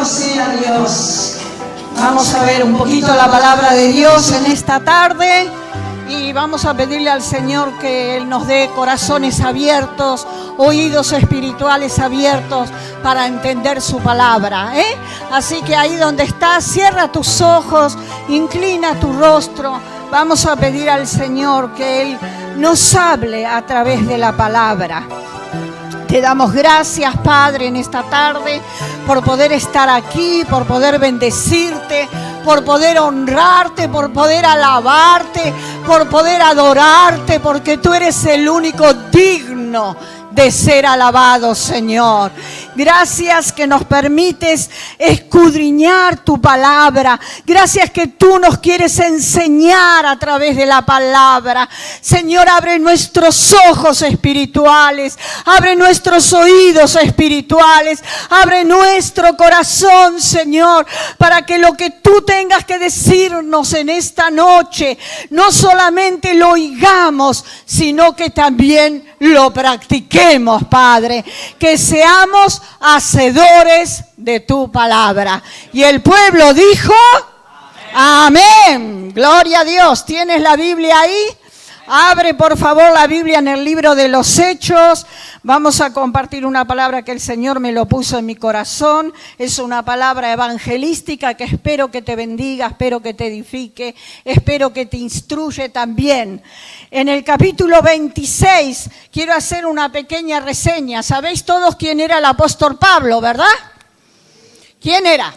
sea Dios. Vamos a ver un poquito la palabra de Dios en esta tarde y vamos a pedirle al Señor que Él nos dé corazones abiertos, oídos espirituales abiertos para entender su palabra, Así que ahí donde estás, cierra tus ojos, inclina tu rostro. Vamos a pedir al Señor que Él nos hable a través de la palabra. Te damos gracias, Padre, en esta tarde por poder estar aquí, por poder bendecirte, por poder honrarte, por poder alabarte, por poder adorarte, porque tú eres el único digno de ser alabado, Señor. Gracias que nos permites escudriñar tu palabra. Gracias que tú nos quieres enseñar a través de la palabra. Señor, abre nuestros ojos espirituales, abre nuestros oídos espirituales, abre nuestro corazón, Señor, para que lo que tú tengas que decirnos en esta noche, no solamente lo oigamos, sino que también lo practiquemos, Padre, que seamos hacedores de tu palabra. Y el pueblo dijo, amén. Gloria a Dios. ¿Tienes la Biblia ahí? Abre por favor la Biblia en el libro de los Hechos. Vamos a compartir una palabra que el Señor me lo puso en mi corazón. Es una palabra evangelística que espero que te bendiga, espero que te edifique, espero que te instruye también. En el capítulo 26 quiero hacer una pequeña reseña. ¿Sabéis todos quién era el apóstol Pablo, verdad? ¿Quién era?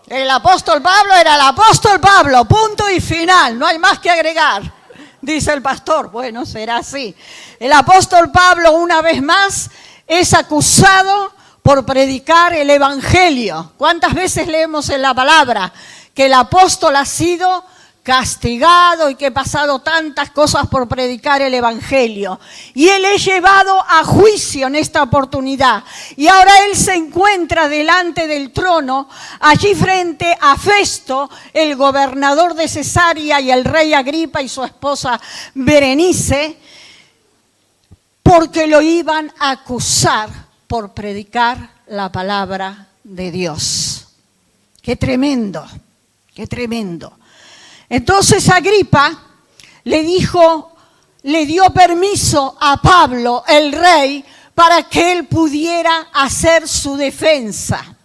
El apóstol Pablo era el apóstol Pablo, punto y final, no hay más que agregar. Dice el pastor, bueno, será así. El apóstol Pablo, una vez más, es acusado por predicar el evangelio. ¿Cuántas veces leemos en la palabra que el apóstol ha sido castigado y que ha pasado tantas cosas por predicar el evangelio? Y él es llevado a juicio en esta oportunidad. Y ahora él se encuentra delante del trono, allí frente a Festo, el gobernador de Cesarea, y el rey Agripa y su esposa Berenice, porque lo iban a acusar por predicar la palabra de Dios. ¡Qué tremendo! ¡Qué tremendo! Entonces Agripa le dio permiso a Pablo, el rey, para que él pudiera hacer su defensa.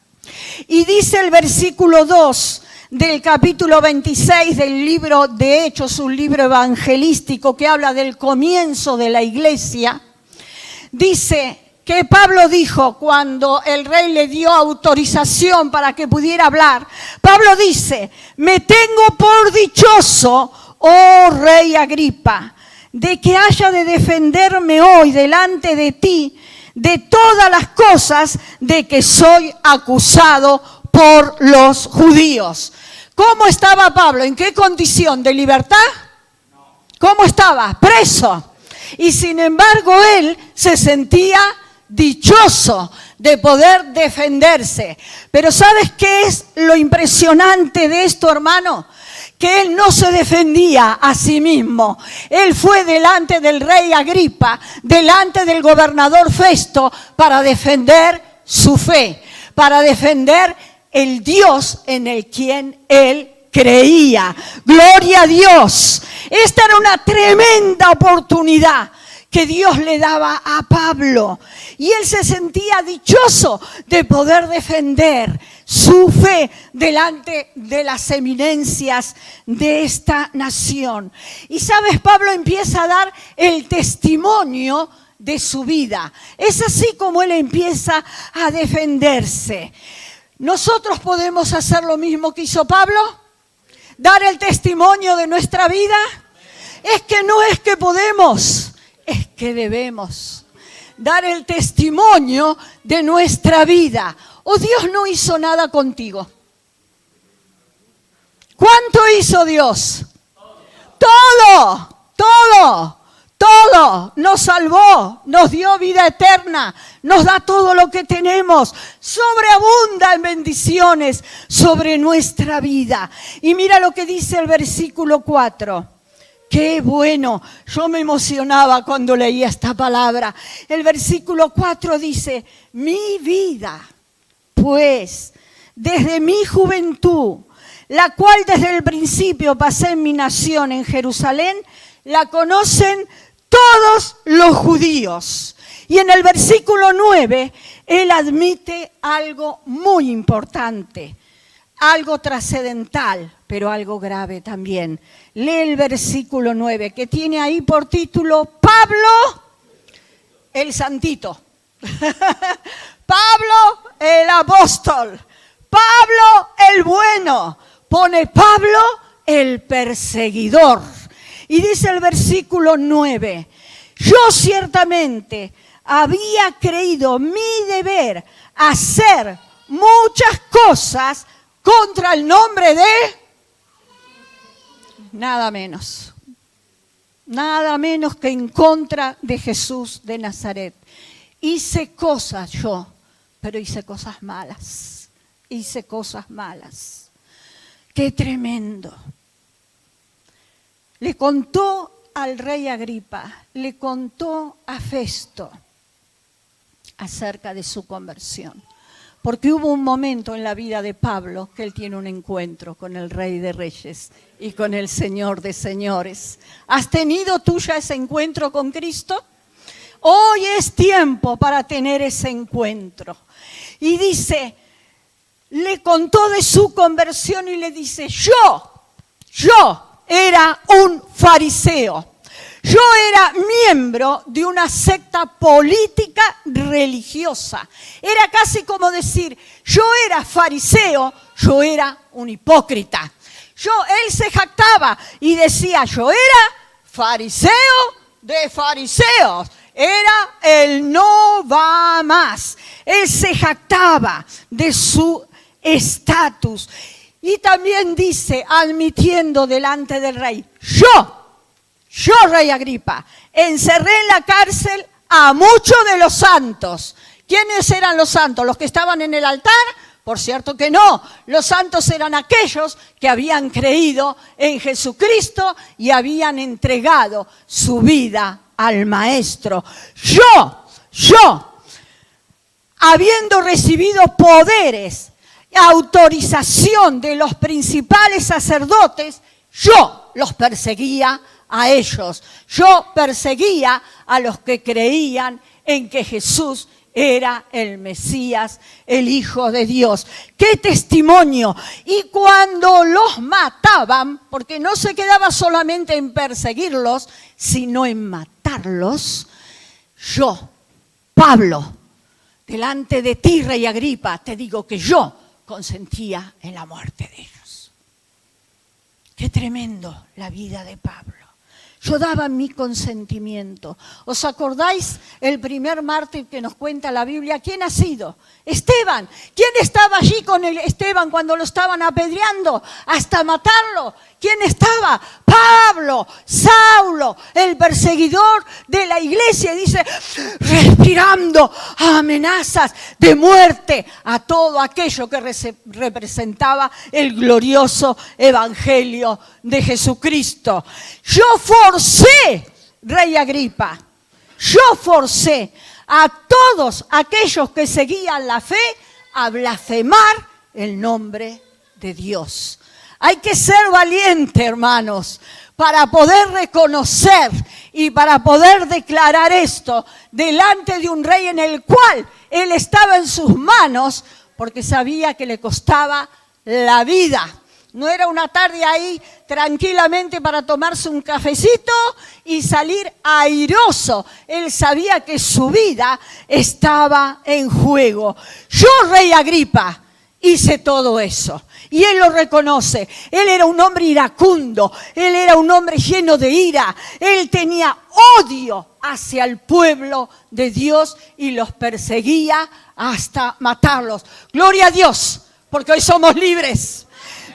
Y dice el versículo 2 del capítulo 26 del libro de Hechos, un libro evangelístico que habla del comienzo de la iglesia, dice que Pablo dijo cuando el rey le dio autorización para que pudiera hablar. Pablo dice, me tengo por dichoso, oh rey Agripa, de que haya de defenderme hoy delante de ti de todas las cosas de que soy acusado por los judíos. ¿Cómo estaba Pablo? ¿En qué condición? ¿De libertad? ¿Cómo estaba? Preso. Y sin embargo él se sentía dichoso de poder defenderse. Pero ¿sabes qué es lo impresionante de esto, hermano? Que él no se defendía a sí mismo. Él fue delante del rey Agripa, delante del gobernador Festo, para defender su fe, para defender el Dios en el quien él creía. Gloria a Dios. Esta era una tremenda oportunidad que Dios le daba a Pablo. Y él se sentía dichoso de poder defender su fe delante de las eminencias de esta nación. Y sabes, Pablo empieza a dar el testimonio de su vida. Es así como él empieza a defenderse. ¿Nosotros podemos hacer lo mismo que hizo Pablo? ¿Dar el testimonio de nuestra vida? Es que no es que podemos, es que debemos dar el testimonio de nuestra vida. ¿O Dios no hizo nada contigo? ¿Cuánto hizo Dios? Todo, todo, todo. Nos salvó, nos dio vida eterna, nos da todo lo que tenemos. Sobreabunda en bendiciones sobre nuestra vida. Y mira lo que dice el versículo 4. ¡Qué bueno! Yo me emocionaba cuando leía esta palabra. El versículo 4 dice, mi vida pues, desde mi juventud, la cual desde el principio pasé en mi nación en Jerusalén, la conocen todos los judíos. Y en el versículo 9, él admite algo muy importante, algo trascendental, pero algo grave también. Lee el versículo 9, que tiene ahí por título Pablo, el santito. Pablo, el apóstol. Pablo, el bueno. Pone Pablo, el perseguidor. Y dice el versículo 9, yo ciertamente había creído mi deber hacer muchas cosas contra el nombre de nada menos que en contra de Jesús de Nazaret. Hice cosas yo, pero hice cosas malas. Hice cosas malas. ¡Qué tremendo! Le contó al rey Agripa, le contó a Festo acerca de su conversión. Porque hubo un momento en la vida de Pablo que él tiene un encuentro con el Rey de Reyes y con el Señor de Señores. ¿Has tenido tú ya ese encuentro con Cristo? Hoy es tiempo para tener ese encuentro. Y dice, le contó de su conversión y le dice, yo era un fariseo. Yo era miembro de una secta política religiosa. Era casi como decir, yo era fariseo, yo era un hipócrita. Él se jactaba y decía, yo era fariseo de fariseos. Era el no va más. Él se jactaba de su estatus. Y también dice, admitiendo delante del rey, yo, rey Agripa, encerré en la cárcel a muchos de los santos. ¿Quiénes eran los santos? ¿Los que estaban en el altar? Por cierto que no. Los santos eran aquellos que habían creído en Jesucristo y habían entregado su vida al Maestro. Yo, habiendo recibido poderes, autorización de los principales sacerdotes, yo los perseguía a ellos. Yo perseguía a los que creían en que Jesús era el Mesías, el Hijo de Dios. ¡Qué testimonio! Y cuando los mataban, porque no se quedaba solamente en perseguirlos, sino en matarlos, yo, Pablo, delante de ti, rey Agripa, te digo que yo consentía en la muerte de ellos. ¡Qué tremendo la vida de Pablo! Yo daba mi consentimiento. ¿Os acordáis el primer mártir que nos cuenta la Biblia? ¿Quién ha sido? Esteban. ¿Quién estaba allí con Esteban cuando lo estaban apedreando hasta matarlo? ¿Quién estaba? Pablo, Saulo, el perseguidor de la iglesia. Y dice, respirando amenazas de muerte a todo aquello que representaba el glorioso evangelio de Jesucristo. Yo forcé, rey Agripa, yo forcé a todos aquellos que seguían la fe a blasfemar el nombre de Dios. Hay que ser valiente, hermanos, para poder reconocer y para poder declarar esto delante de un rey en el cual él estaba en sus manos, porque sabía que le costaba la vida. No era una tarde ahí tranquilamente para tomarse un cafecito y salir airoso. Él sabía que su vida estaba en juego. Yo, rey Agripa, hice todo eso. Y él lo reconoce. Él era un hombre iracundo. Él era un hombre lleno de ira. Él tenía odio hacia el pueblo de Dios y los perseguía hasta matarlos. Gloria a Dios, porque hoy somos libres.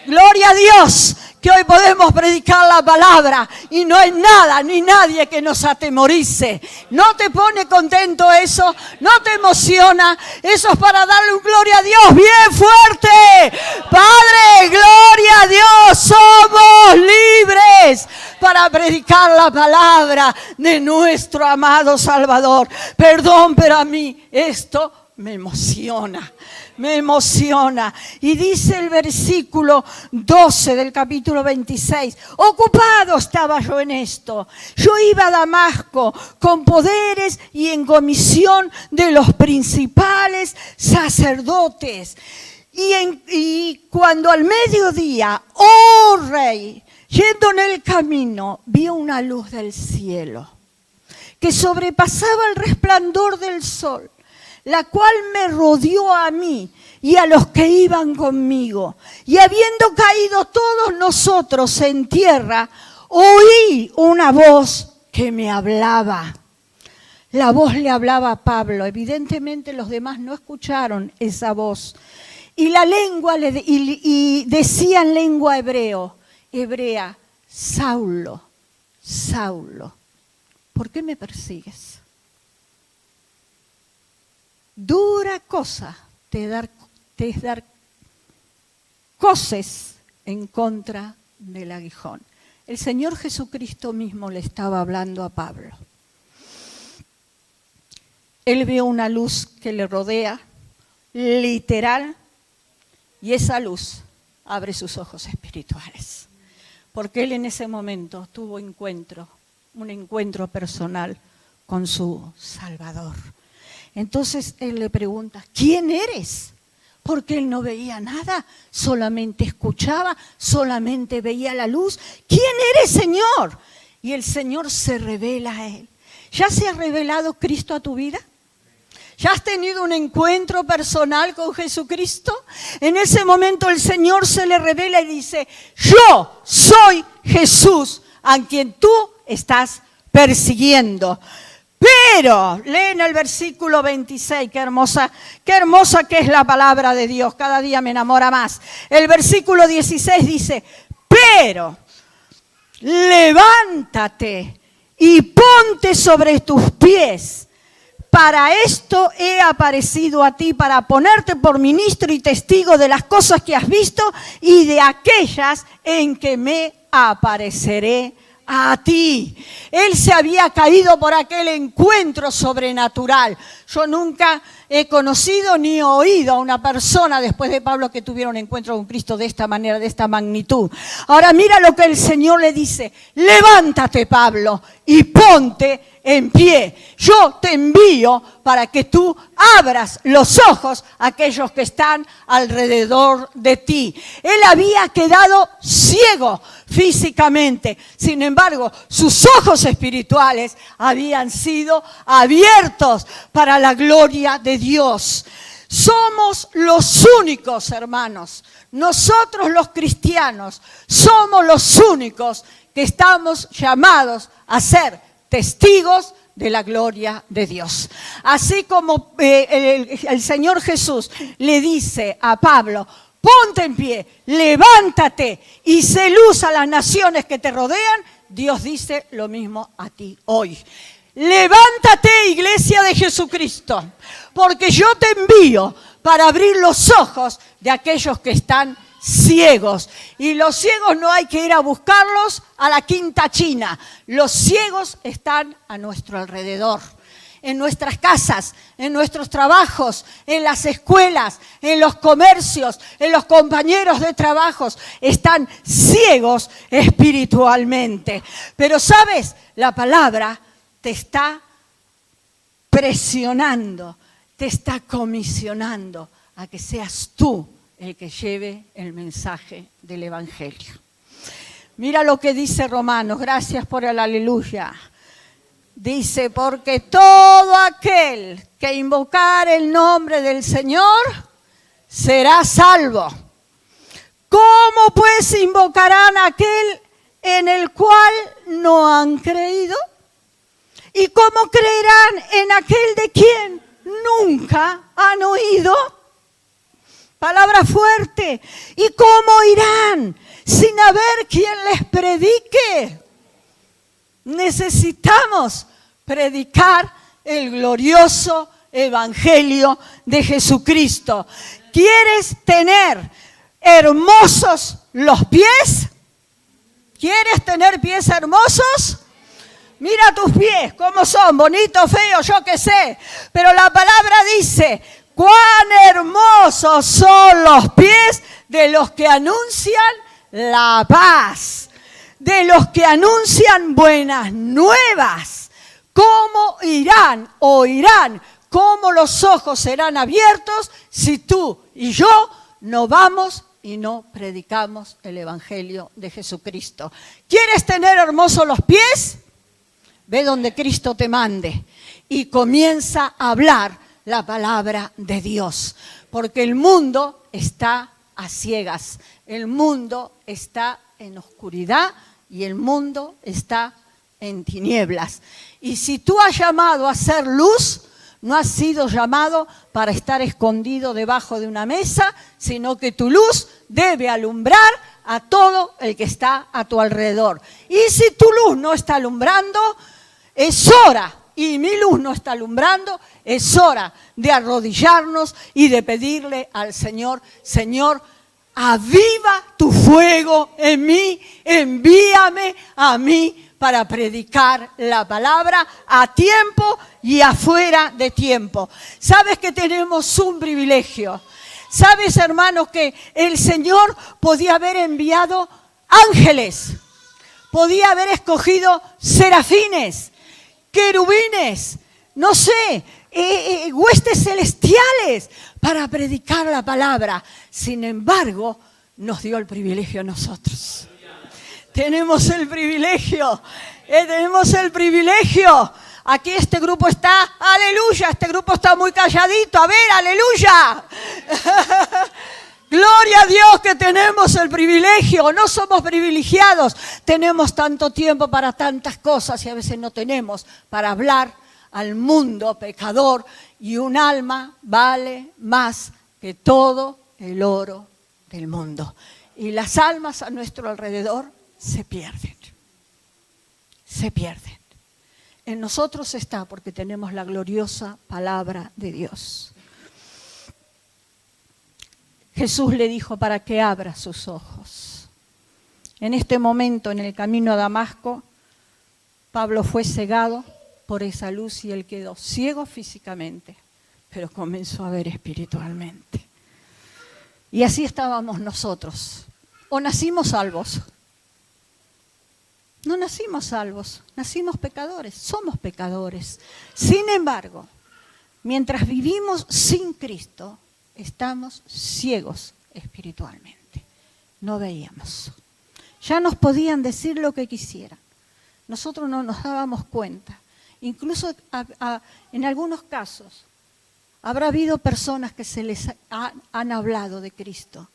Gloria a Dios, que hoy podemos predicar la palabra y no hay nada ni nadie que nos atemorice. ¿No te pone contento eso? ¿No te emociona? Eso es para darle un gloria a Dios bien fuerte. Padre, gloria a Dios, somos libres para predicar la palabra de nuestro amado Salvador. Perdón, pero a mí esto me emociona, me emociona. Y dice el versículo 12 del capítulo 26, ocupado estaba yo en esto. Yo iba a Damasco con poderes y en comisión de los principales sacerdotes. Y cuando al mediodía, oh rey, yendo en el camino, vi una luz del cielo que sobrepasaba el resplandor del sol, la cual me rodeó a mí y a los que iban conmigo. Y habiendo caído todos nosotros en tierra, oí una voz que me hablaba. La voz le hablaba a Pablo. Evidentemente los demás no escucharon esa voz. Y la lengua y decía en lengua hebrea, Saulo, Saulo, ¿por qué me persigues? Dura cosa te es dar coces en contra del aguijón. El Señor Jesucristo mismo le estaba hablando a Pablo. Él vio una luz que le rodea, literal, y esa luz abre sus ojos espirituales. Porque él en ese momento tuvo un encuentro personal con su Salvador. Entonces él le pregunta, ¿quién eres? Porque él no veía nada, solamente escuchaba, solamente veía la luz. ¿Quién eres, Señor? Y el Señor se revela a él. ¿Ya se ha revelado Cristo a tu vida? ¿Ya has tenido un encuentro personal con Jesucristo? En ese momento el Señor se le revela y dice, yo soy Jesús a quien tú estás persiguiendo. Pero, leen el versículo 26, qué hermosa que es la palabra de Dios, cada día me enamora más. El versículo 16 dice, pero levántate y ponte sobre tus pies. Para esto he aparecido a ti, para ponerte por ministro y testigo de las cosas que has visto y de aquellas en que me apareceré a ti. Él se había caído por aquel encuentro sobrenatural. Yo nunca he conocido ni oído a una persona después de Pablo que tuviera un encuentro con Cristo de esta manera, de esta magnitud. Ahora mira lo que el Señor le dice. Levántate, Pablo, y ponte en pie. Yo te envío para que tú abras los ojos a aquellos que están alrededor de ti. Él había quedado ciego físicamente. Sin embargo, sus ojos espirituales habían sido abiertos para la gloria de Dios. Somos los únicos, hermanos. Nosotros los cristianos somos los únicos que estamos llamados a ser testigos de la gloria de Dios. Así como el Señor Jesús le dice a Pablo, ponte en pie, levántate y sé luz a las naciones que te rodean, Dios dice lo mismo a ti hoy. Levántate, iglesia de Jesucristo, porque yo te envío para abrir los ojos de aquellos que están ciegos. Y los ciegos no hay que ir a buscarlos a la quinta china. Los ciegos están a nuestro alrededor, en nuestras casas, en nuestros trabajos, en las escuelas, en los comercios, en los compañeros de trabajos. Están ciegos espiritualmente. Pero ¿sabes? La palabra te está presionando, te está comisionando a que seas tú el que lleve el mensaje del Evangelio. Mira lo que dice Romanos, gracias por el aleluya. Dice, porque todo aquel que invocar el nombre del Señor será salvo. ¿Cómo pues invocarán a aquel en el cual no han creído? ¿Y cómo creerán en aquel de quien nunca han oído? Palabra fuerte. ¿Y cómo irán sin haber quien les predique? Necesitamos predicar el glorioso evangelio de Jesucristo. ¿Quieres tener hermosos los pies? ¿Quieres tener pies hermosos? Mira tus pies, cómo son, bonitos, feos, yo qué sé. Pero la palabra dice, cuán hermosos son los pies de los que anuncian la paz, de los que anuncian buenas nuevas. ¿Cómo irán, oirán, cómo los ojos serán abiertos si tú y yo no vamos y no predicamos el Evangelio de Jesucristo? ¿Quieres tener hermosos los pies? Ve donde Cristo te mande y comienza a hablar la palabra de Dios, porque el mundo está a ciegas, el mundo está en oscuridad y el mundo está en tinieblas. Y si tú has llamado a ser luz, no has sido llamado para estar escondido debajo de una mesa, sino que tu luz debe alumbrar a todo el que está a tu alrededor. Y si tu luz no está alumbrando, es hora, y mi luz no está alumbrando, es hora de arrodillarnos y de pedirle al Señor: Señor, aviva tu fuego en mí, envíame a mí para predicar la palabra a tiempo y afuera de tiempo. ¿Sabes que tenemos un privilegio? ¿Sabes, hermanos, que el Señor podía haber enviado ángeles? Podía haber escogido serafines, querubines, no sé, huestes celestiales para predicar la palabra. Sin embargo, nos dio el privilegio a nosotros. Tenemos el privilegio, tenemos el privilegio. Aquí este grupo está, aleluya, este grupo está muy calladito, a ver, aleluya. Gloria a Dios que tenemos el privilegio, no somos privilegiados, tenemos tanto tiempo para tantas cosas y a veces no tenemos para hablar al mundo pecador, y un alma vale más que todo el oro del mundo. Y las almas a nuestro alrededor se pierden. En nosotros está porque tenemos la gloriosa palabra de Dios. Jesús le dijo para que abra sus ojos. En este momento, en el camino a Damasco, Pablo fue cegado por esa luz y él quedó ciego físicamente, pero comenzó a ver espiritualmente. Y así estábamos nosotros. O nacimos salvos. No nacimos salvos, nacimos pecadores, somos pecadores. Sin embargo, mientras vivimos sin Cristo, estamos ciegos espiritualmente. No veíamos. Ya nos podían decir lo que quisieran. Nosotros no nos dábamos cuenta. Incluso en algunos casos habrá habido personas que se les han hablado de Cristo.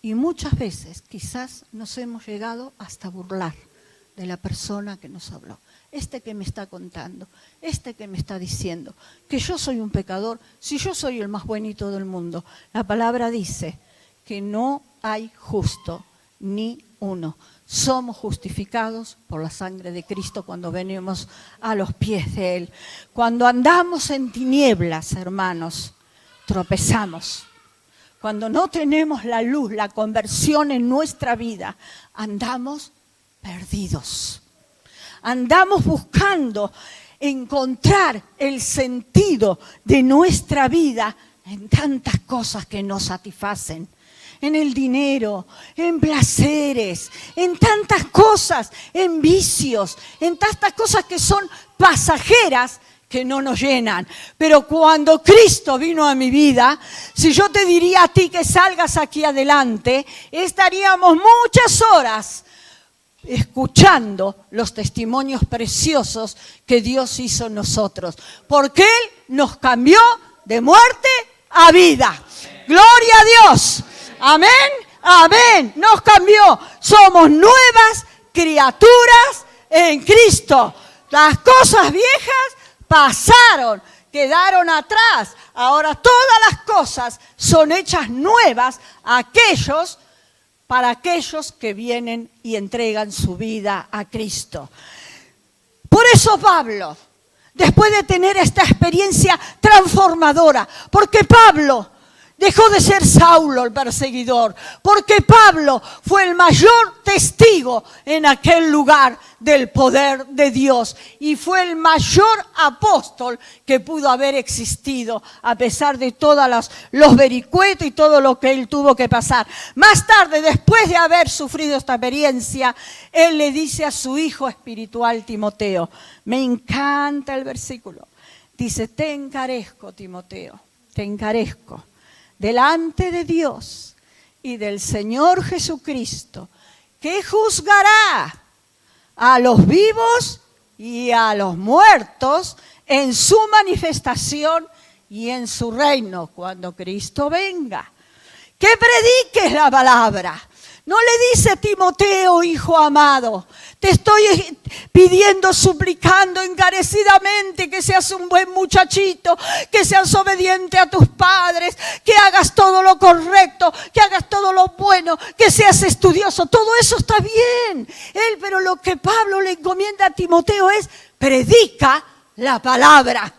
Y muchas veces quizás nos hemos llegado hasta burlar de la persona que nos habló. Este que me está contando, este que me está diciendo que yo soy un pecador, si yo soy el más bonito del mundo. La palabra dice que no hay justo ni uno. Somos justificados por la sangre de Cristo cuando venimos a los pies de Él. Cuando andamos en tinieblas, hermanos, tropezamos. Cuando no tenemos la luz, la conversión en nuestra vida, andamos perdidos. Andamos buscando encontrar el sentido de nuestra vida en tantas cosas que nos satisfacen. En el dinero, en placeres, en tantas cosas, en vicios, en tantas cosas que son pasajeras que no nos llenan. Pero cuando Cristo vino a mi vida, si yo te diría a ti que salgas aquí adelante, estaríamos muchas horas escuchando los testimonios preciosos que Dios hizo en nosotros. Porque Él nos cambió de muerte a vida. ¡Gloria a Dios! Amén, amén. Nos cambió. Somos nuevas criaturas en Cristo. Las cosas viejas pasaron, quedaron atrás. Ahora todas las cosas son hechas nuevas para aquellos que vienen y entregan su vida a Cristo. Por eso Pablo, después de tener esta experiencia transformadora, porque Pablo dejó de ser Saulo el perseguidor, porque Pablo fue el mayor testigo en aquel lugar del poder de Dios y fue el mayor apóstol que pudo haber existido a pesar de todos los vericuetos y todo lo que él tuvo que pasar. Más tarde, después de haber sufrido esta experiencia, él le dice a su hijo espiritual Timoteo, me encanta el versículo, dice, te encarezco, Timoteo, te encarezco delante de Dios y del Señor Jesucristo, que juzgará a los vivos y a los muertos en su manifestación y en su reino, cuando Cristo venga. Que prediques la palabra. No le dice Timoteo, hijo amado, te estoy pidiendo, suplicando encarecidamente que seas un buen muchachito, que seas obediente a tus padres, que hagas todo lo correcto, que hagas todo lo bueno, que seas estudioso. Todo eso está bien. Pero lo que Pablo le encomienda a Timoteo es predica la palabra.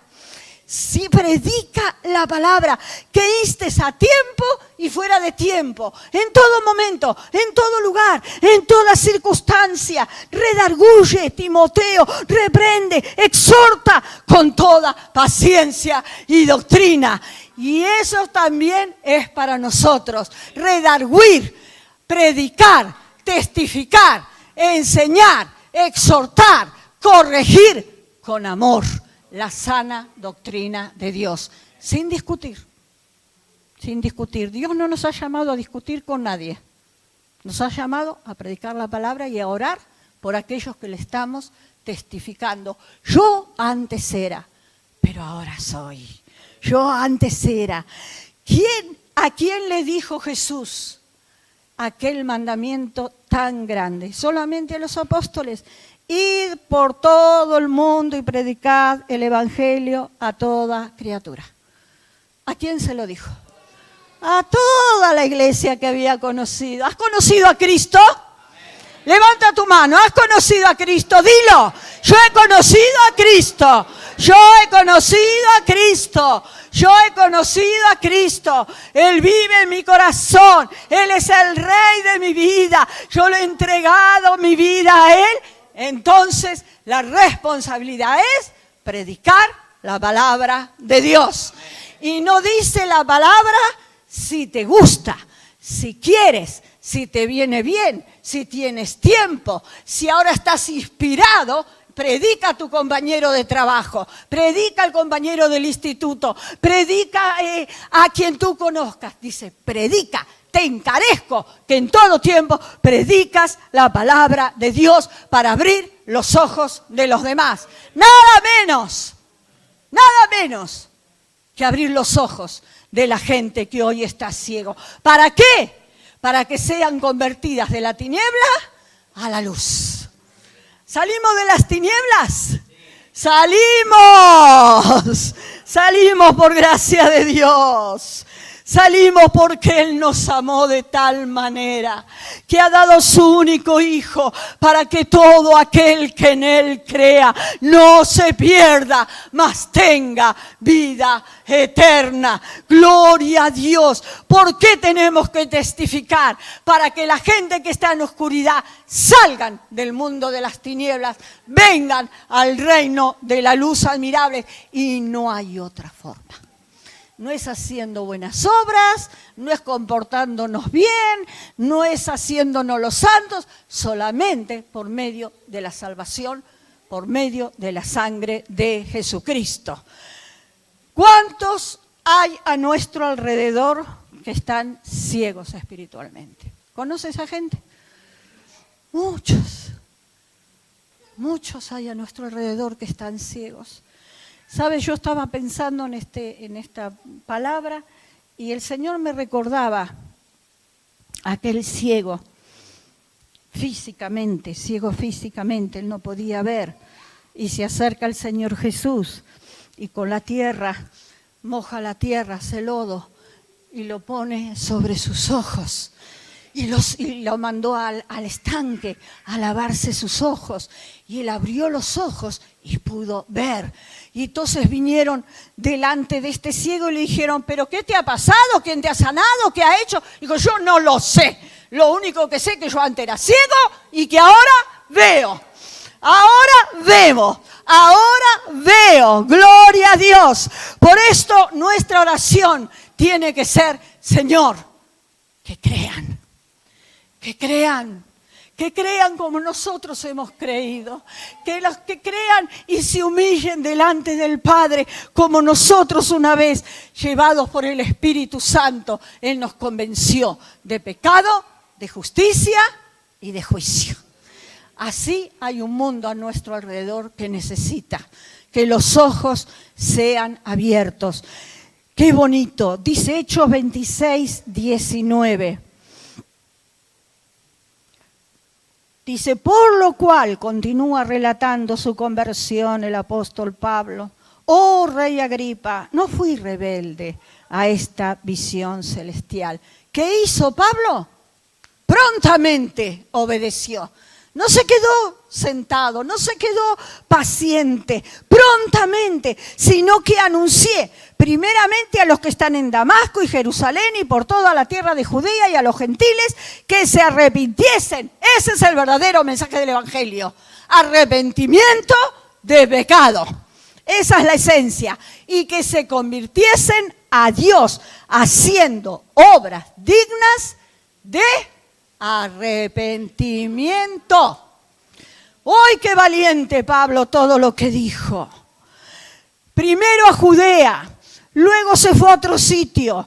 Sí, predica la palabra, que instes a tiempo y fuera de tiempo, en todo momento, en todo lugar, en toda circunstancia. Redarguye, Timoteo, reprende, exhorta con toda paciencia y doctrina. Y eso también es para nosotros, redarguir, predicar, testificar, enseñar, exhortar, corregir con amor. La sana doctrina de Dios, sin discutir, sin discutir. Dios no nos ha llamado a discutir con nadie, nos ha llamado a predicar la palabra y a orar por aquellos que le estamos testificando. Yo antes era, pero ahora soy. Yo antes era. ¿A quién le dijo Jesús aquel mandamiento tan grande? Solamente a los apóstoles. Id por todo el mundo y predicad el evangelio a toda criatura. ¿A quién se lo dijo? A toda la iglesia que había conocido. ¿Has conocido a Cristo? Levanta tu mano. ¿Has conocido a Cristo? Dilo. Yo he conocido a Cristo. Yo he conocido a Cristo. Yo he conocido a Cristo. Él vive en mi corazón. Él es el Rey de mi vida. Yo le he entregado mi vida a Él. Entonces, la responsabilidad es predicar la palabra de Dios. Y no dice la palabra si te gusta, si quieres, si te viene bien, si tienes tiempo, si ahora estás inspirado. Predica a tu compañero de trabajo, predica al compañero del instituto, predica a quien tú conozcas. Dice, predica. Te encarezco que en todo tiempo predicas la palabra de Dios para abrir los ojos de los demás. Nada menos que abrir los ojos de la gente que hoy está ciego. ¿Para qué? Para que sean convertidas de la tiniebla a la luz. ¿Salimos de las tinieblas? Salimos por gracia de Dios. Salimos porque Él nos amó de tal manera que ha dado su único Hijo para que todo aquel que en Él crea no se pierda, mas tenga vida eterna. Gloria a Dios. ¿Por qué tenemos que testificar? Para que la gente que está en oscuridad salgan del mundo de las tinieblas, vengan al reino de la luz admirable. Y no hay otra forma. No es haciendo buenas obras, no es comportándonos bien, no es haciéndonos los santos, solamente por medio de la salvación, por medio de la sangre de Jesucristo. ¿Cuántos hay a nuestro alrededor que están ciegos espiritualmente? ¿Conoces a gente? Muchos hay a nuestro alrededor que están ciegos. ¿Sabes? Yo estaba pensando en esta palabra y el Señor me recordaba a aquel ciego físicamente, Él no podía ver. Y se acerca el Señor Jesús y con la tierra, moja la tierra, hace lodo y lo pone sobre sus ojos. Y lo mandó al estanque a lavarse sus ojos. Y él abrió los ojos y pudo ver. Y entonces vinieron delante de este ciego y le dijeron, ¿pero qué te ha pasado? ¿Quién te ha sanado? ¿Qué ha hecho? Dijo, yo no lo sé. Lo único que sé es que yo antes era ciego y que ahora veo. Ahora vemos, ahora veo, gloria a Dios. Por esto nuestra oración tiene que ser, Señor, que crean, que crean. Que crean como nosotros hemos creído, que los que crean y se humillen delante del Padre como nosotros una vez, llevados por el Espíritu Santo, Él nos convenció de pecado, de justicia y de juicio. Así hay un mundo a nuestro alrededor que necesita que los ojos sean abiertos. Qué bonito, dice Hechos 26, 19. Dice, por lo cual, continúa relatando su conversión el apóstol Pablo, oh rey Agripa, no fui rebelde a esta visión celestial. ¿Qué hizo Pablo? Prontamente obedeció. No se quedó sentado, no se quedó paciente, prontamente, sino que anuncié primeramente a los que están en Damasco y Jerusalén y por toda la tierra de Judea y a los gentiles que se arrepintiesen. Ese es el verdadero mensaje del Evangelio. Arrepentimiento de pecado. Esa es la esencia. Y que se convirtiesen a Dios haciendo obras dignas de arrepentimiento. ¡Ay, qué valiente Pablo todo lo que dijo! Primero a Judea, luego se fue a otro sitio,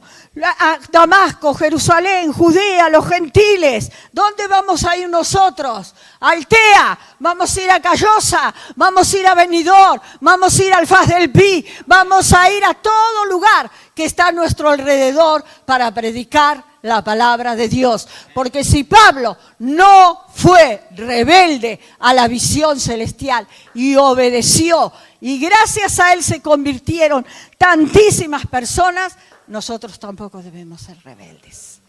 a Damasco, Jerusalén, Judea, los gentiles. ¿Dónde vamos a ir nosotros? A Altea, vamos a ir a Callosa, vamos a ir a Benidorm, vamos a ir al Faz del Pi, vamos a ir a todo lugar que está a nuestro alrededor para predicar la palabra de Dios. Porque si Pablo no fue rebelde a la visión celestial y obedeció, y gracias a él se convirtieron tantísimas personas, nosotros tampoco debemos ser rebeldes.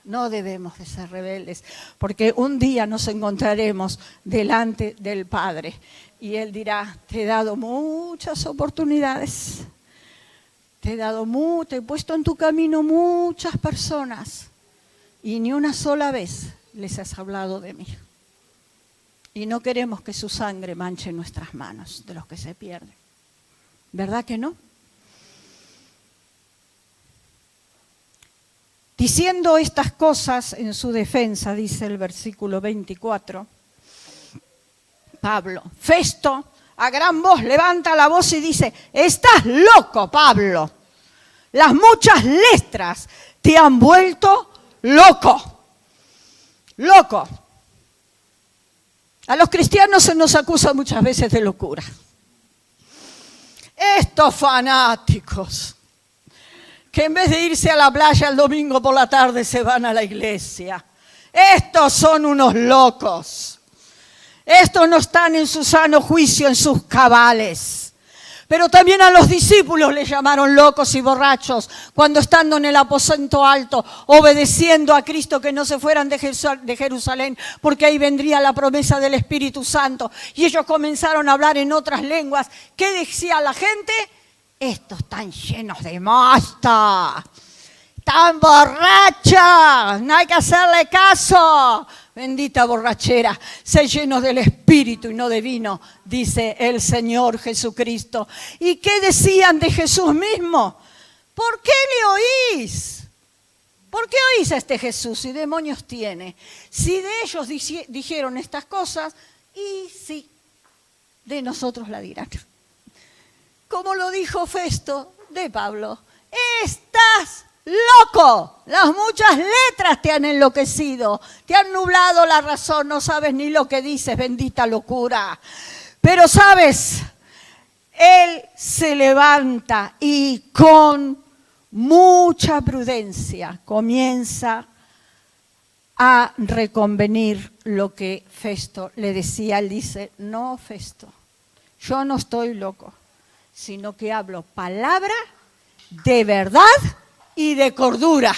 No debemos de ser rebeldes, porque un día nos encontraremos delante del Padre y Él dirá, te he dado muchas oportunidades, te he puesto en tu camino muchas personas y ni una sola vez les has hablado de mí. Y no queremos que su sangre manche nuestras manos de los que se pierden. ¿Verdad que no? Diciendo estas cosas en su defensa, dice el versículo 24, Pablo, Festo a gran voz levanta la voz y dice, estás loco, Pablo, las muchas letras te han vuelto loco, loco. A los cristianos se nos acusa muchas veces de locura. Estos fanáticos que en vez de irse a la playa el domingo por la tarde se van a la iglesia. Estos son unos locos. Estos no están en su sano juicio, en sus cabales. Pero también a los discípulos les llamaron locos y borrachos cuando estando en el aposento alto, obedeciendo a Cristo que no se fueran de Jerusalén, porque ahí vendría la promesa del Espíritu Santo. Y ellos comenzaron a hablar en otras lenguas. ¿Qué decía la gente? Estos están llenos de mosta, están borrachos, no hay que hacerle caso. Bendita borrachera, sé llenos del Espíritu y no de vino, dice el Señor Jesucristo. ¿Y qué decían de Jesús mismo? ¿Por qué le oís? ¿Por qué oís a este Jesús si demonios tiene? Si de ellos dijeron estas cosas, y sí, de nosotros la dirán. Como lo dijo Festo de Pablo, estás loco, las muchas letras te han enloquecido, te han nublado la razón, no sabes ni lo que dices, bendita locura. Pero sabes, Él se levanta y con mucha prudencia comienza a reconvenir lo que Festo le decía. Él dice, no, Festo, yo no estoy loco, sino que hablo palabra de verdad y de cordura,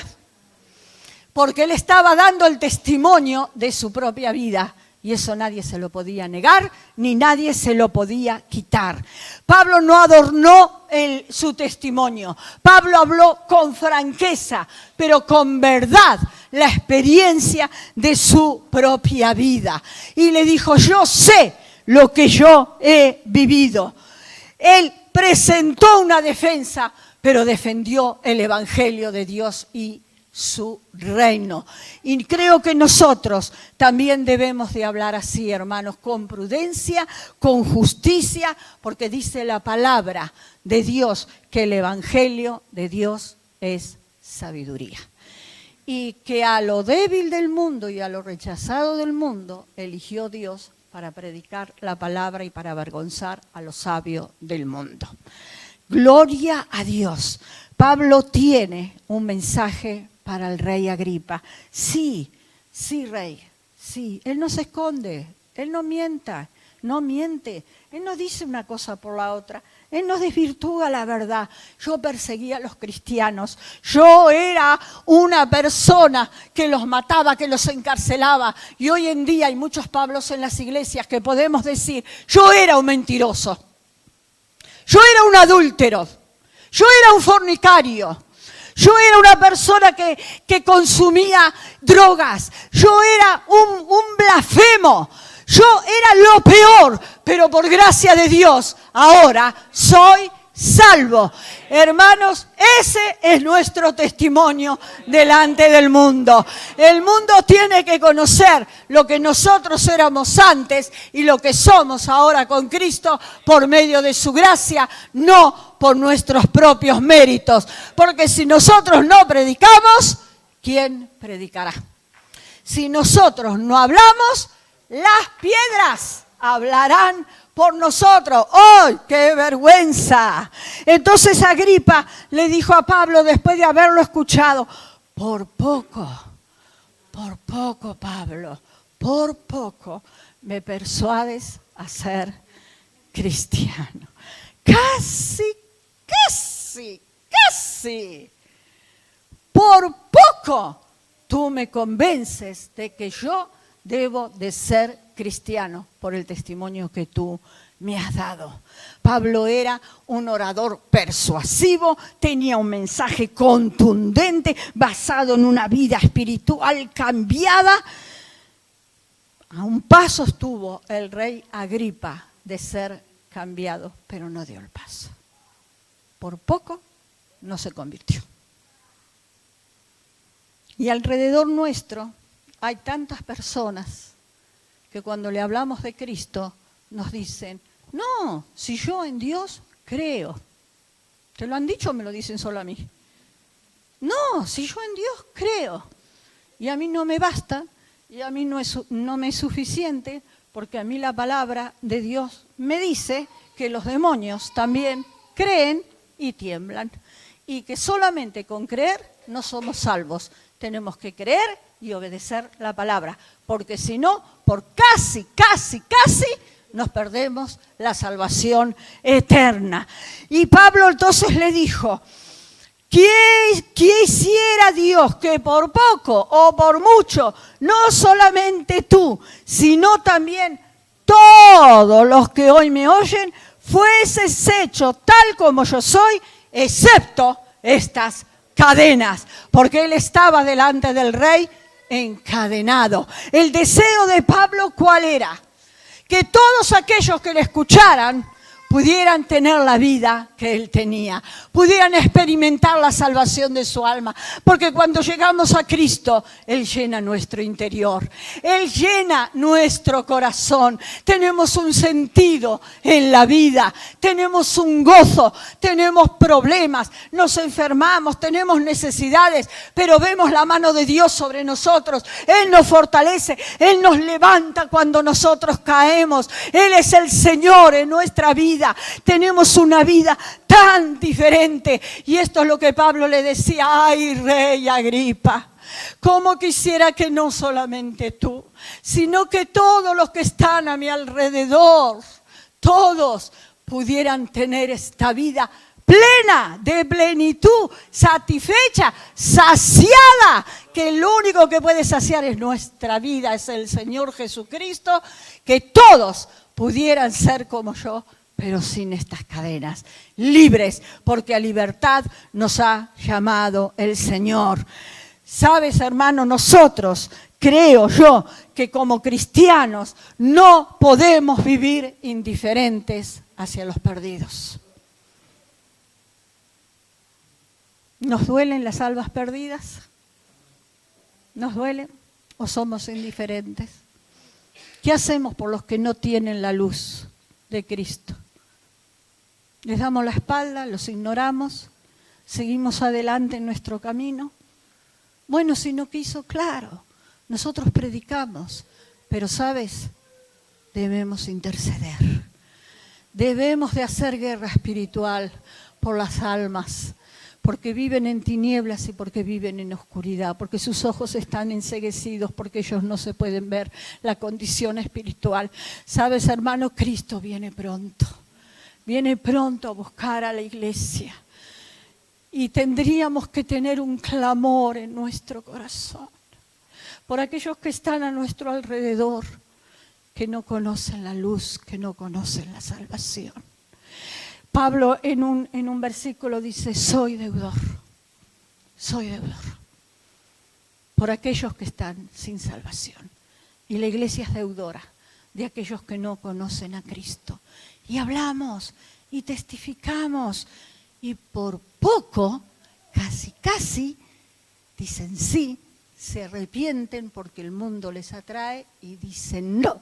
porque él estaba dando el testimonio de su propia vida y eso nadie se lo podía negar ni nadie se lo podía quitar. Pablo no adornó su testimonio, Pablo habló con franqueza, pero con verdad, la experiencia de su propia vida y le dijo, yo sé lo que yo he vivido. Él presentó una defensa, pero defendió el Evangelio de Dios y su reino. Y creo que nosotros también debemos de hablar así, hermanos, con prudencia, con justicia, porque dice la palabra de Dios que el Evangelio de Dios es sabiduría. Y que a lo débil del mundo y a lo rechazado del mundo eligió Dios para predicar la palabra y para avergonzar a los sabios del mundo. Gloria a Dios. Pablo tiene un mensaje para el rey Agripa. Sí, rey, sí. Él no se esconde, él no miente, él no dice una cosa por la otra, él no desvirtúa la verdad. Yo perseguía a los cristianos, yo era una persona que los mataba, que los encarcelaba, y hoy en día hay muchos Pablos en las iglesias que podemos decir, yo era un mentiroso, yo era un adúltero, yo era un fornicario, yo era una persona que consumía drogas, yo era un blasfemo, yo era lo peor, pero por gracia de Dios ahora soy salvo. Hermanos, ese es nuestro testimonio delante del mundo. El mundo tiene que conocer lo que nosotros éramos antes y lo que somos ahora con Cristo por medio de su gracia, no por nuestros propios méritos. Porque si nosotros no predicamos, ¿quién predicará? Si nosotros no hablamos, las piedras hablarán por nosotros. ¡Ay, qué vergüenza! Entonces Agripa le dijo a Pablo, después de haberlo escuchado, por poco, Pablo, por poco me persuades a ser cristiano. Casi. Por poco tú me convences de que yo debo de ser cristiano por el testimonio que tú me has dado. Pablo era un orador persuasivo, tenía un mensaje contundente basado en una vida espiritual cambiada. A un paso estuvo el rey Agripa de ser cambiado, pero no dio el paso. Por poco no se convirtió. Y alrededor nuestro hay tantas personas que cuando le hablamos de Cristo nos dicen, no, si yo en Dios creo. ¿Te lo han dicho o me lo dicen solo a mí? No, si yo en Dios creo. Y a mí no me basta, y a mí no me es suficiente, porque a mí la palabra de Dios me dice que los demonios también creen y tiemblan. Y que solamente con creer no somos salvos. Tenemos que creer y obedecer la palabra, porque si no, por casi, nos perdemos la salvación eterna. Y Pablo entonces le dijo, quisiera Dios que por poco o por mucho, no solamente tú, sino también todos los que hoy me oyen, fueses hecho tal como yo soy, excepto estas cadenas, porque él estaba delante del rey encadenado. El deseo de Pablo, ¿cuál era? Que todos aquellos que le escucharan pudieran tener la vida que él tenía, pudieran experimentar la salvación de su alma, porque cuando llegamos a Cristo, Él llena nuestro interior, Él llena nuestro corazón, tenemos un sentido en la vida, tenemos un gozo, tenemos problemas, nos enfermamos, tenemos necesidades, pero vemos la mano de Dios sobre nosotros, Él nos fortalece, Él nos levanta cuando nosotros caemos, Él es el Señor en nuestra vida. Tenemos una vida tan diferente. Y esto es lo que Pablo le decía, ay, rey Agripa, cómo quisiera que no solamente tú, sino que todos los que están a mi alrededor, todos pudieran tener esta vida plena, de plenitud, satisfecha, saciada, que el único que puede saciar es nuestra vida, es el Señor Jesucristo, que todos pudieran ser como yo, pero sin estas cadenas, libres, porque a libertad nos ha llamado el Señor. Sabes, hermano, nosotros, creo yo, que como cristianos no podemos vivir indiferentes hacia los perdidos. ¿Nos duelen las almas perdidas? ¿Nos duelen o somos indiferentes? ¿Qué hacemos por los que no tienen la luz de Cristo? ¿Les damos la espalda, los ignoramos, seguimos adelante en nuestro camino? Bueno, si no quiso, claro, nosotros predicamos, pero ¿sabes? Debemos interceder. Debemos de hacer guerra espiritual por las almas, porque viven en tinieblas y porque viven en oscuridad, porque sus ojos están enceguecidos, porque ellos no se pueden ver la condición espiritual. ¿Sabes, hermano? Cristo viene pronto a buscar a la iglesia. Y tendríamos que tener un clamor en nuestro corazón por aquellos que están a nuestro alrededor, que no conocen la luz, que no conocen la salvación. Pablo en un versículo dice, soy deudor por aquellos que están sin salvación. Y la iglesia es deudora de aquellos que no conocen a Cristo. Y hablamos y testificamos y por poco, casi, dicen sí, se arrepienten porque el mundo les atrae y dicen no.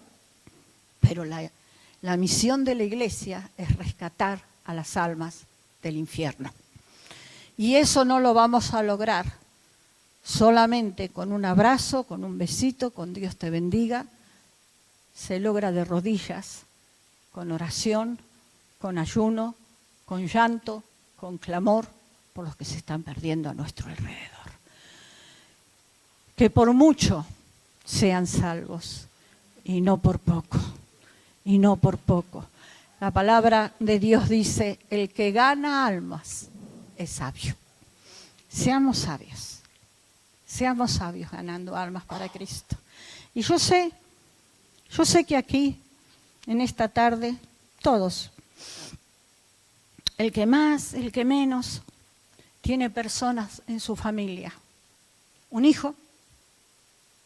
Pero la misión de la iglesia es rescatar a las almas del infierno. Y eso no lo vamos a lograr solamente con un abrazo, con un besito, con Dios te bendiga. Se logra de rodillas, con oración, con ayuno, con llanto, con clamor por los que se están perdiendo a nuestro alrededor. Que por mucho sean salvos y no por poco, y no por poco. La palabra de Dios dice, el que gana almas es sabio. Seamos sabios ganando almas para Cristo. Y yo sé que aquí, en esta tarde, todos, el que más, el que menos, tiene personas en su familia. Un hijo,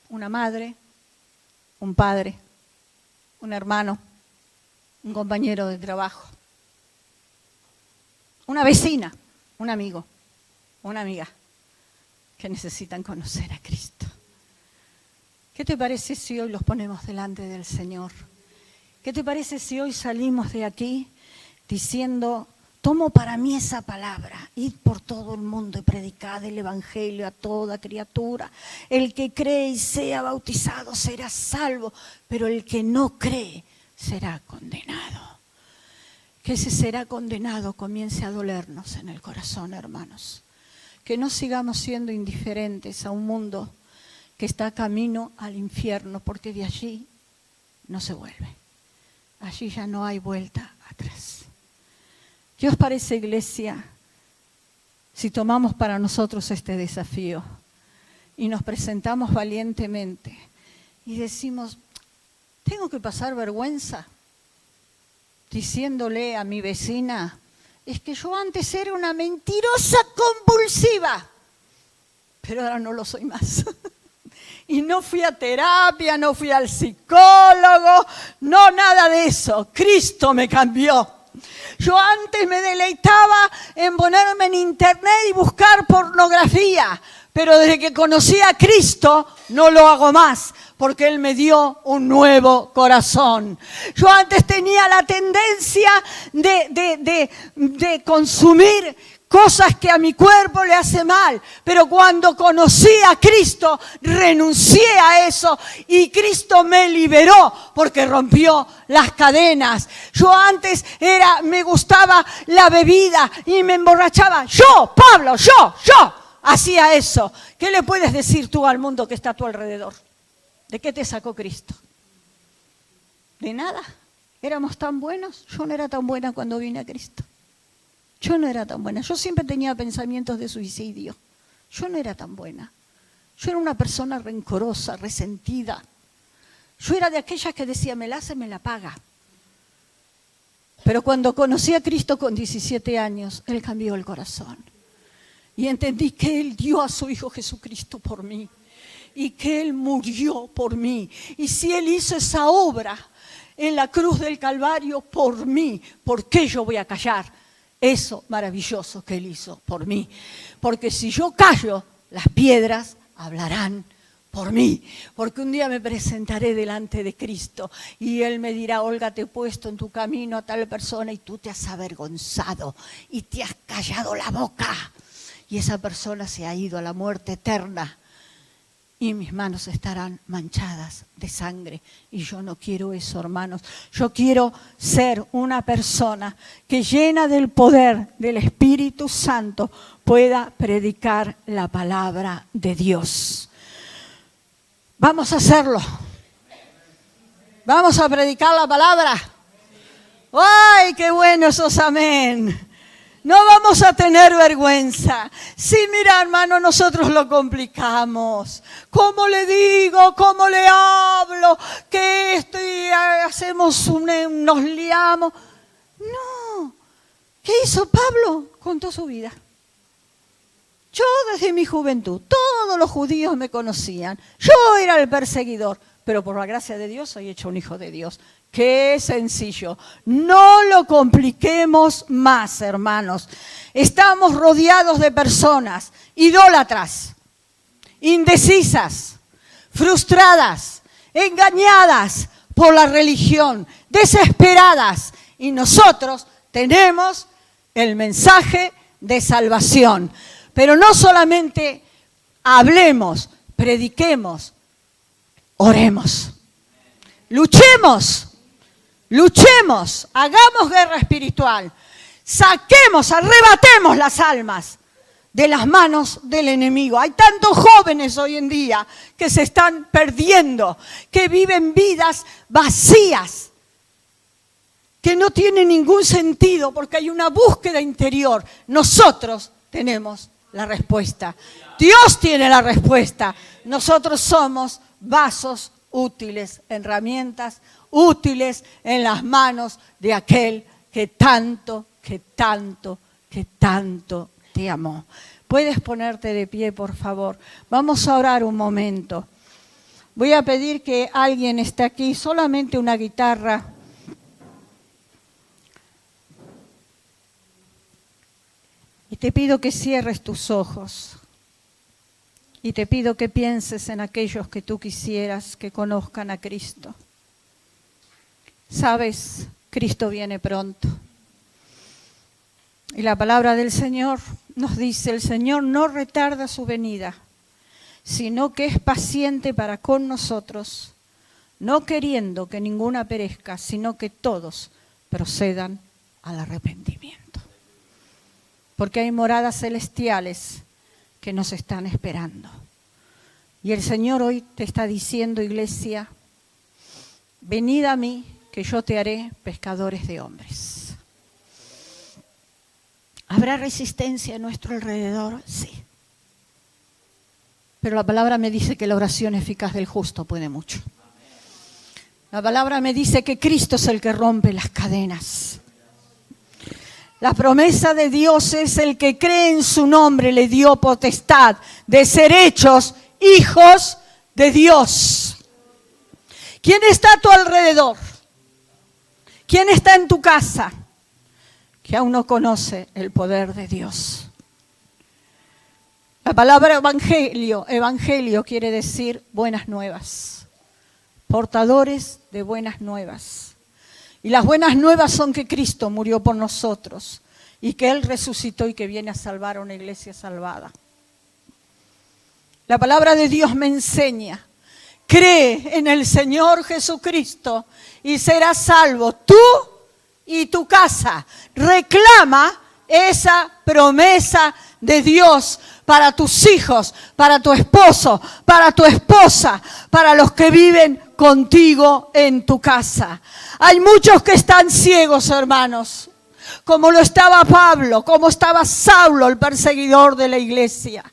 una madre, un padre, un hermano, un compañero de trabajo, una vecina, un amigo, una amiga, que necesitan conocer a Cristo. ¿Qué te parece si hoy los ponemos delante del Señor? ¿Qué te parece si hoy salimos de aquí diciendo, tomo para mí esa palabra, id por todo el mundo y predicad el evangelio a toda criatura? El que cree y sea bautizado será salvo, pero el que no cree será condenado. Que ese será condenado comience a dolernos en el corazón, hermanos. Que no sigamos siendo indiferentes a un mundo que está camino al infierno, porque de allí no se vuelve. Allí ya no hay vuelta atrás. ¿Qué os parece, iglesia, si tomamos para nosotros este desafío y nos presentamos valientemente y decimos, ¿tengo que pasar vergüenza diciéndole a mi vecina, es que yo antes era una mentirosa compulsiva, pero ahora no lo soy más? Y no fui a terapia, no fui al psicólogo, no, nada de eso. Cristo me cambió. Yo antes me deleitaba en ponerme en internet y buscar pornografía, pero desde que conocí a Cristo no lo hago más, porque Él me dio un nuevo corazón. Yo antes tenía la tendencia de consumir cosas que a mi cuerpo le hace mal, pero cuando conocí a Cristo, renuncié a eso y Cristo me liberó porque rompió las cadenas. Yo antes me gustaba la bebida y me emborrachaba. Yo, Pablo, yo hacía eso. ¿Qué le puedes decir tú al mundo que está a tu alrededor? ¿De qué te sacó Cristo? De nada. ¿Éramos tan buenos? Yo no era tan buena cuando vine a Cristo. Yo no era tan buena. Yo siempre tenía pensamientos de suicidio. Yo no era tan buena. Yo era una persona rencorosa, resentida. Yo era de aquellas que decía, me la hace, me la paga. Pero cuando conocí a Cristo con 17 años, Él cambió el corazón. Y entendí que Él dio a su Hijo Jesucristo por mí. Y que Él murió por mí. Y si Él hizo esa obra en la cruz del Calvario por mí, ¿por qué yo voy a callar eso maravilloso que Él hizo por mí? Porque si yo callo, las piedras hablarán por mí. Porque un día me presentaré delante de Cristo y Él me dirá: Olga, te he puesto en tu camino a tal persona y tú te has avergonzado y te has callado la boca. Y esa persona se ha ido a la muerte eterna. Y mis manos estarán manchadas de sangre. Y yo no quiero eso, hermanos. Yo quiero ser una persona que, llena del poder del Espíritu Santo, pueda predicar la palabra de Dios. Vamos a hacerlo. Vamos a predicar la palabra. ¡Ay, qué bueno esos amén! No vamos a tener vergüenza. Sí, mira, hermano, nosotros lo complicamos. ¿Cómo le digo? ¿Cómo le hablo? Que esto y hacemos nos liamos. No. ¿Qué hizo Pablo? Contó su vida. Yo desde mi juventud, todos los judíos me conocían. Yo era el perseguidor, pero por la gracia de Dios soy hecho un hijo de Dios. Qué sencillo. No lo compliquemos más, hermanos. Estamos rodeados de personas idólatras, indecisas, frustradas, engañadas por la religión, desesperadas. Y nosotros tenemos el mensaje de salvación. Pero no solamente hablemos, prediquemos, oremos. Luchemos, hagamos guerra espiritual, saquemos, arrebatemos las almas de las manos del enemigo. Hay tantos jóvenes hoy en día que se están perdiendo, que viven vidas vacías, que no tienen ningún sentido porque hay una búsqueda interior. Nosotros tenemos la respuesta. Dios tiene la respuesta. Nosotros somos vasos útiles, herramientas útiles en las manos de aquel que tanto te amó. ¿Puedes ponerte de pie, por favor? Vamos a orar un momento. Voy a pedir que alguien esté aquí, solamente una guitarra. Y te pido que cierres tus ojos. Y te pido que pienses en aquellos que tú quisieras que conozcan a Cristo. Sabes, Cristo viene pronto. Y la palabra del Señor nos dice: el Señor no retarda su venida, sino que es paciente para con nosotros, no queriendo que ninguna perezca, sino que todos procedan al arrepentimiento. Porque hay moradas celestiales que nos están esperando. Y el Señor hoy te está diciendo, iglesia: venid a mí, que yo te haré pescadores de hombres. ¿Habrá resistencia a nuestro alrededor? Sí. Pero la palabra me dice que la oración eficaz del justo puede mucho. La palabra me dice que Cristo es el que rompe las cadenas. La promesa de Dios es: el que cree en su nombre le dio potestad de ser hechos hijos de Dios. ¿Quién está a tu alrededor? ¿Quién está en tu casa que aún no conoce el poder de Dios? La palabra evangelio quiere decir buenas nuevas, portadores de buenas nuevas. Y las buenas nuevas son que Cristo murió por nosotros y que Él resucitó y que viene a salvar a una iglesia salvada. La palabra de Dios me enseña: cree en el Señor Jesucristo y serás salvo tú y tu casa. Reclama esa promesa de Dios para tus hijos, para tu esposo, para tu esposa, para los que viven contigo en tu casa. Hay muchos que están ciegos, hermanos, como lo estaba Pablo, como estaba Saulo, el perseguidor de la iglesia.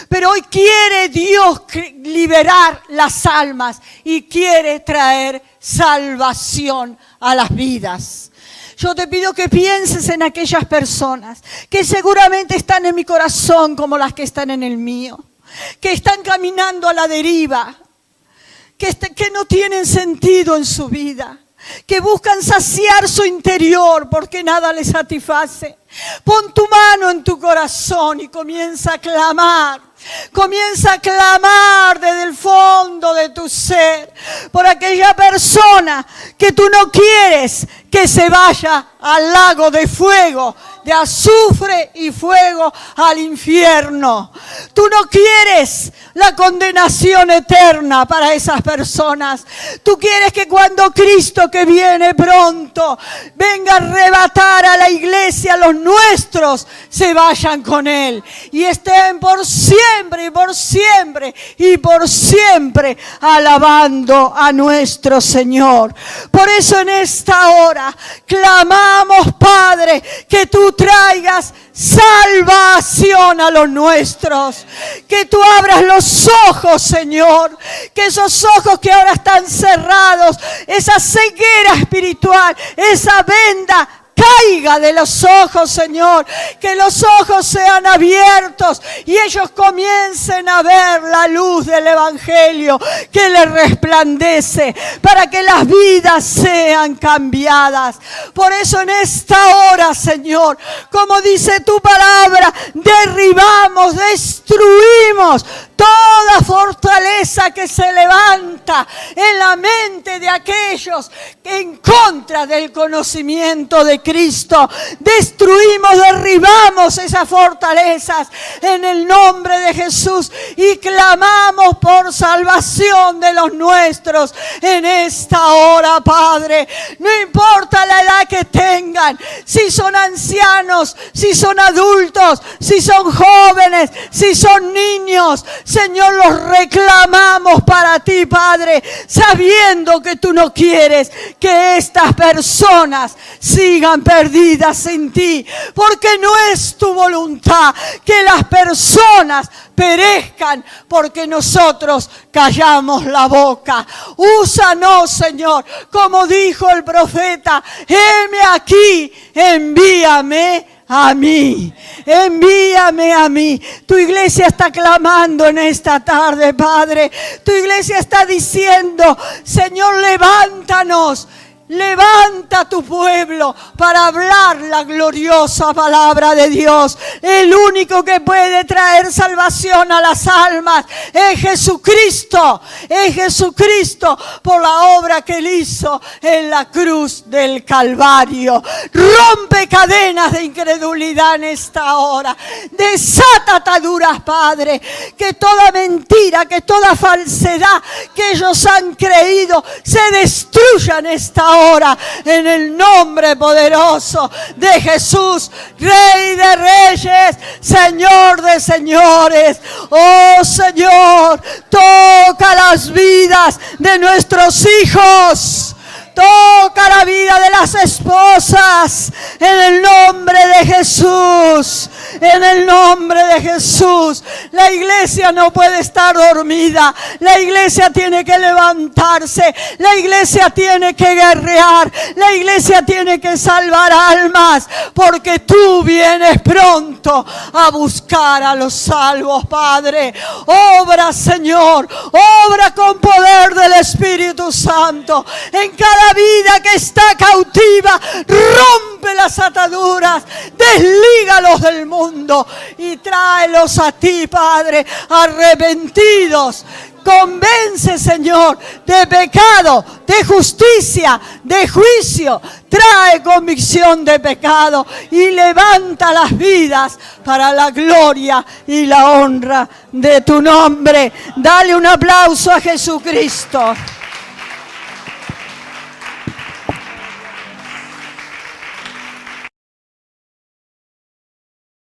Pero hoy quiere Dios liberar las almas y quiere traer salvación a las vidas. Yo te pido que pienses en aquellas personas que seguramente están en mi corazón como las que están en el mío, que están caminando a la deriva, que no tienen sentido en su vida, que buscan saciar su interior porque nada les satisface. Pon tu mano en tu corazón y comienza a clamar. Comienza a clamar desde el fondo de tu ser por aquella persona que tú no quieres que se vaya al lago de fuego, de azufre y fuego, al infierno. Tú no quieres la condenación eterna para esas personas. Tú quieres que cuando Cristo, que viene pronto, venga a arrebatar a la iglesia, los nuestros se vayan con Él y estén por siempre y por siempre y por siempre alabando a nuestro Señor. Por eso en esta hora clamamos, Padre, que tú traigas salvación a los nuestros, que tú abras los ojos, Señor, que esos ojos que ahora están cerrados, esa ceguera espiritual, esa venda caiga de los ojos, Señor, que los ojos sean abiertos y ellos comiencen a ver la luz del Evangelio que les resplandece, para que las vidas sean cambiadas. Por eso en esta hora, Señor, como dice tu palabra, derribamos, destruimos toda fortaleza que se levanta en la mente de aquellos en contra del conocimiento de Cristo. Destruimos, derribamos esas fortalezas en el nombre de Jesús y clamamos por salvación de los nuestros en esta hora, Padre. No importa la edad que tengan, si son ancianos, si son adultos, si son jóvenes, si son niños, Señor, los reclamamos para ti, Padre, sabiendo que tú no quieres que estas personas sigan perdidas sin ti, porque no es tu voluntad que las personas perezcan porque nosotros callamos la boca. Úsanos, Señor, como dijo el profeta: heme aquí, envíame a mí, envíame a mí. Tu iglesia está clamando en esta tarde, Padre. Tu iglesia está diciendo: Señor, levántanos. Levanta tu pueblo para hablar la gloriosa palabra de Dios. El único que puede traer salvación a las almas es Jesucristo. Es Jesucristo por la obra que Él hizo en la cruz del Calvario. Rompe cadenas de incredulidad en esta hora. Desata ataduras, Padre. Que toda mentira, que toda falsedad que ellos han creído se destruya en esta hora. En el nombre poderoso de Jesús, Rey de Reyes, Señor de Señores. Oh Señor, toca las vidas de nuestros hijos. Toca la vida de las esposas en el nombre de Jesús. En el nombre de Jesús. La iglesia no puede estar dormida. La iglesia tiene que levantarse. La iglesia tiene que guerrear. La iglesia tiene que salvar almas, porque tú vienes pronto a buscar a los salvos, Padre. Obra, Señor. Obra con poder del Espíritu Santo en cada vida que está cautiva. Rompe las ataduras, deslígalos del mundo y tráelos a ti, Padre, arrepentidos. Convence, Señor, de pecado, de justicia, de juicio. Trae convicción de pecado y levanta las vidas para la gloria y la honra de tu nombre. Dale un aplauso a Jesucristo.